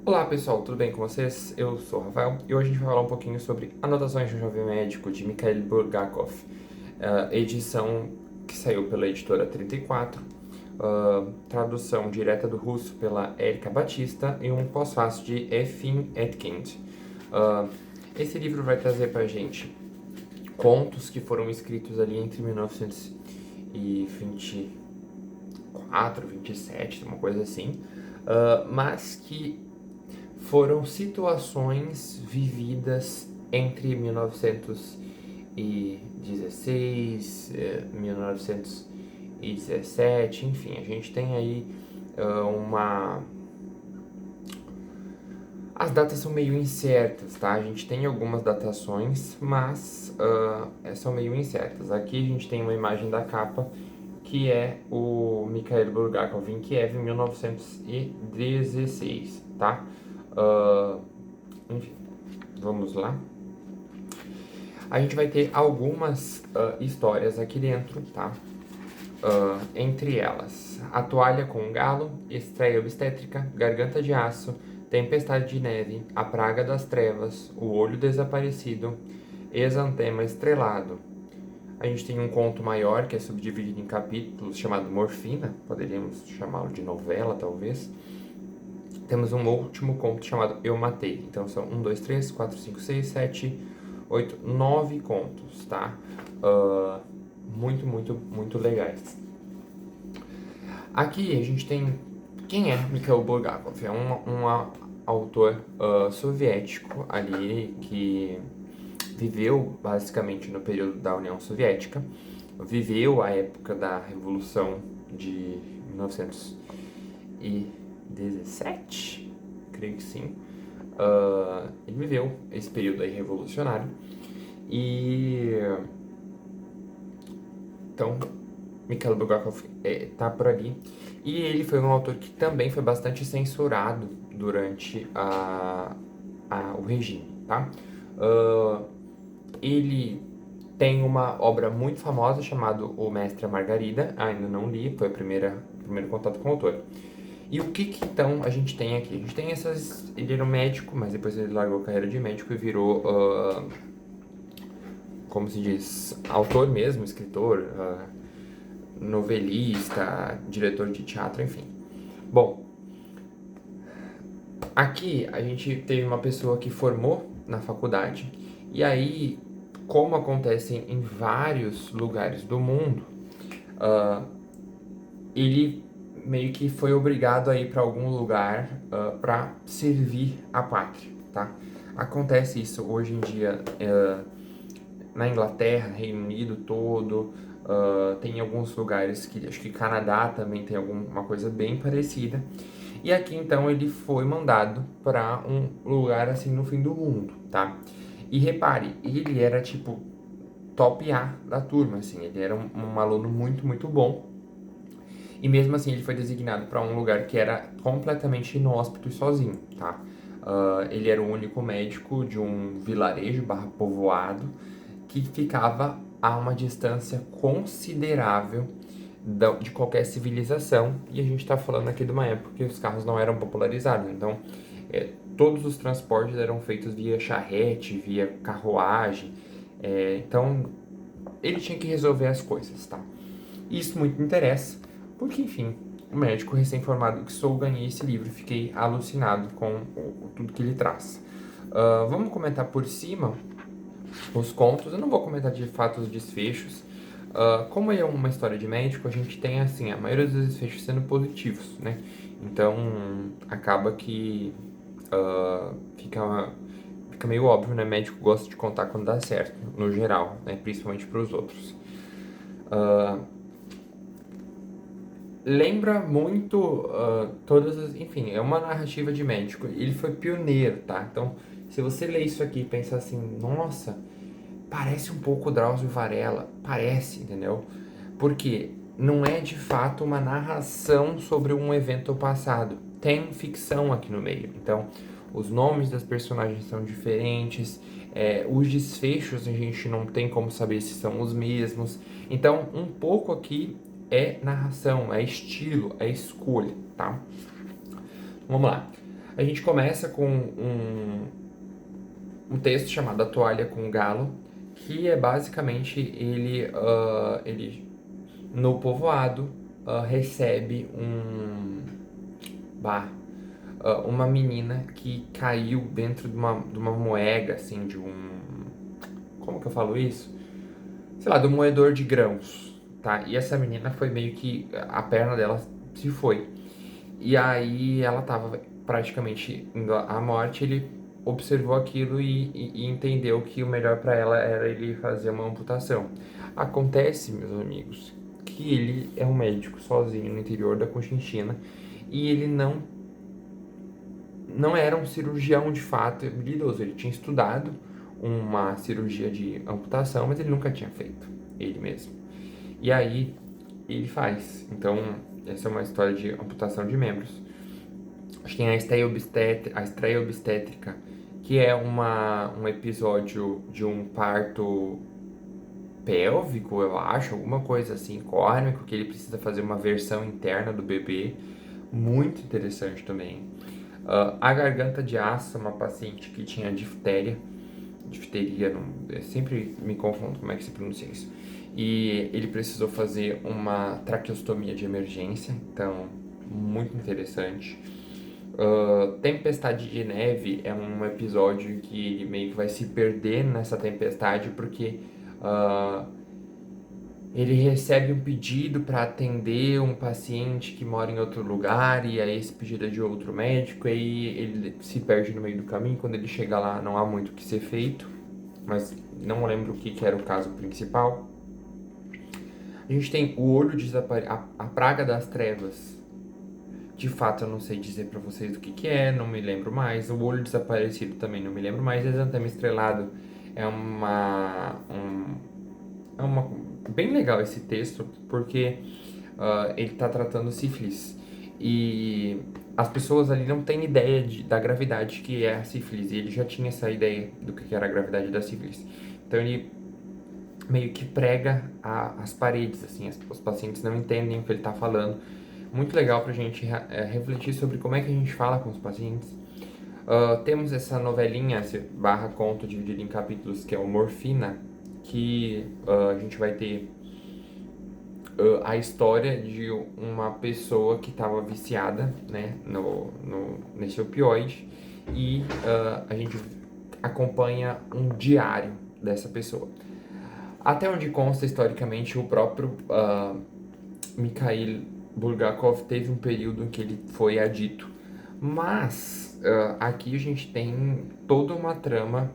Olá pessoal, tudo bem com vocês? Eu sou o Rafael e hoje a gente vai falar um pouquinho sobre Anotações de um Jovem Médico de Mikhail Bulgakov, edição que saiu pela editora 34, tradução direta do russo pela Erika Batista e um pós-fácio de Efim Etkind. Esse livro vai trazer pra gente contos que foram escritos ali entre 1924, 27, uma coisa assim, mas que foram situações vividas entre 1916, 1917, enfim, a gente tem aí uma... As datas são meio incertas, tá? A gente tem algumas datações, mas são meio incertas. Aqui a gente tem uma imagem da capa, que é o Mikhail Bulgakov em Kiev, em 1916, tá? Enfim, vamos lá. A gente vai ter algumas histórias aqui dentro, tá? Entre elas, A Toalha com um Galo, Estreia Obstétrica, Garganta de Aço, Tempestade de Neve, A Praga das Trevas, O Olho Desaparecido, Exantema Estrelado. A gente tem um conto maior que é subdividido em capítulos chamado Morfina, poderíamos chamá-lo de novela talvez. Temos um último conto chamado Eu Matei. Então são 1, 2, 3, 4, 5, 6, 7, 8, 9 contos, tá? Muito legais. Aqui a gente tem... Quem é Mikhail Bulgakov? É um autor soviético ali que viveu basicamente no período da União Soviética. Viveu a época da Revolução de 1917, creio que sim. Ele viveu esse período aí revolucionário e então Mikhail Bulgakov tá por ali, e ele foi um autor que também foi bastante censurado durante o regime, tá? Ele tem uma obra muito famosa chamada O Mestre e a Margarida, ainda não li, foi o primeiro contato com o autor. E o que então a gente tem aqui? A gente tem essas... Ele era um médico, mas depois ele largou a carreira de médico e virou, como se diz, autor mesmo, escritor, novelista, diretor de teatro, enfim. Bom, aqui a gente teve uma pessoa que formou na faculdade, e aí, como acontece em vários lugares do mundo, ele meio que foi obrigado a ir para algum lugar para servir a pátria, tá? Acontece isso hoje em dia na Inglaterra, Reino Unido todo, tem alguns lugares que acho que Canadá também tem alguma coisa bem parecida. E aqui então ele foi mandado para um lugar assim no fim do mundo, tá? E repare, ele era tipo top A da turma, assim, ele era um aluno muito bom. E mesmo assim ele foi designado para um lugar que era completamente inóspito e sozinho, tá? Ele era o único médico de um vilarejo / povoado que ficava a uma distância considerável de qualquer civilização, e a gente está falando aqui de uma época que os carros não eram popularizados, então todos os transportes eram feitos via charrete, via carruagem, então ele tinha que resolver as coisas, tá? Isso muito me interessa, porque enfim, o médico recém-formado que sou, ganhei esse livro e fiquei alucinado com tudo que ele traz. Vamos comentar por cima os contos. Eu não vou comentar de fato os desfechos. Como é uma história de médico, a gente tem assim, a maioria dos desfechos sendo positivos, né? Então acaba que fica meio óbvio, né? Médico gosta de contar quando dá certo, no geral, né? Principalmente para os outros. Lembra muito todas as... Enfim, é uma narrativa de médico. Ele foi pioneiro, tá? Então, se você lê isso aqui e pensa assim, nossa, parece um pouco Drauzio Varela. Parece, entendeu? Porque não é de fato uma narração sobre um evento passado. Tem ficção aqui no meio. Então, os nomes das personagens são diferentes. Os desfechos a gente não tem como saber se são os mesmos. Então, um pouco aqui é narração, é estilo, é escolha, tá? Vamos lá. A gente começa com um texto chamado A Toalha com o Galo, que é basicamente ele no povoado recebe uma menina que caiu dentro de uma moega, assim, como que eu falo isso? Sei lá, do moedor de grãos, tá? E essa menina foi meio que, a perna dela se foi. E aí ela tava praticamente indo à morte, ele observou aquilo e entendeu que o melhor para ela era ele fazer uma amputação. Acontece, meus amigos, que ele é um médico sozinho no interior da Conchinchina e ele não era um cirurgião de fato habilidoso. Ele tinha estudado uma cirurgia de amputação, mas ele nunca tinha feito, ele mesmo. E aí ele faz. Então, essa é uma história de amputação de membros. Acho que tem a estreia obstétrica, que é um episódio de um parto pélvico, eu acho, alguma coisa assim, córnico, que ele precisa fazer uma versão interna do bebê. Muito interessante também. A garganta de aço, uma paciente que tinha difteria, eu sempre me confundo como é que se pronuncia isso. E ele precisou fazer uma traqueostomia de emergência, então muito interessante. Tempestade de Neve é um episódio em que ele meio que vai se perder nessa tempestade porque ele recebe um pedido para atender um paciente que mora em outro lugar e aí esse pedido é de outro médico, e aí ele se perde no meio do caminho. Quando ele chega lá não há muito o que ser feito, mas não lembro o que era o caso principal. A gente tem o olho a praga das trevas. De fato, eu não sei dizer pra vocês o que é, não me lembro mais. O olho desaparecido também não me lembro mais. Exantema estrelado é uma bem legal esse texto, porque ele tá tratando sífilis. E as pessoas ali não têm ideia da gravidade que é a sífilis. E ele já tinha essa ideia do que era a gravidade da sífilis. Então ele meio que prega as paredes, assim, os pacientes não entendem o que ele está falando. Muito legal pra gente refletir sobre como é que a gente fala com os pacientes. Temos essa novelinha, esse barra conto dividido em capítulos, que é o Morfina, que a gente vai ter a história de uma pessoa que estava viciada, né, nesse opioide, e a gente acompanha um diário dessa pessoa. Até onde consta historicamente, o próprio Mikhail Bulgakov teve um período em que ele foi adito. Mas aqui a gente tem toda uma trama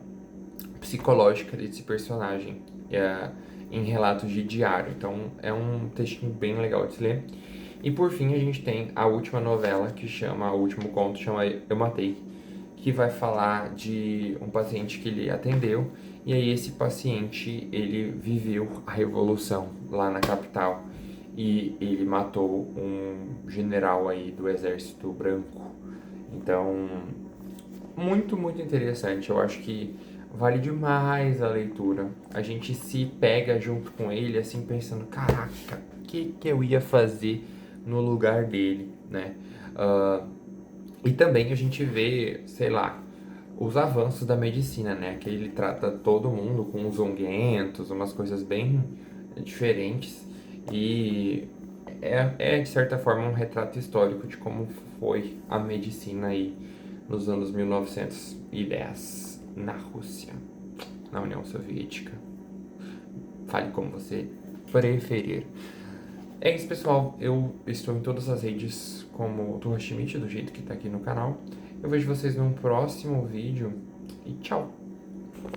psicológica desse personagem em relatos de diário. Então é um textinho bem legal de se ler. E por fim a gente tem a última novela que chama, o último conto chama Eu Matei, que vai falar de um paciente que ele atendeu, e aí esse paciente, ele viveu a revolução lá na capital, e ele matou um general aí do exército branco. Então, muito, muito interessante. Eu acho que vale demais a leitura. A gente se pega junto com ele, assim, pensando, caraca, o que eu ia fazer no lugar dele, né? E também a gente vê, sei lá, os avanços da medicina, né? Que ele trata todo mundo com uns unguentos, umas coisas bem diferentes. E de certa forma, um retrato histórico de como foi a medicina aí nos anos 1910 na Rússia, na União Soviética. Fale como você preferir. É isso, pessoal. Eu estou em todas as redes como Turra Schmidt, do jeito que tá aqui no canal. Eu vejo vocês num próximo vídeo e tchau!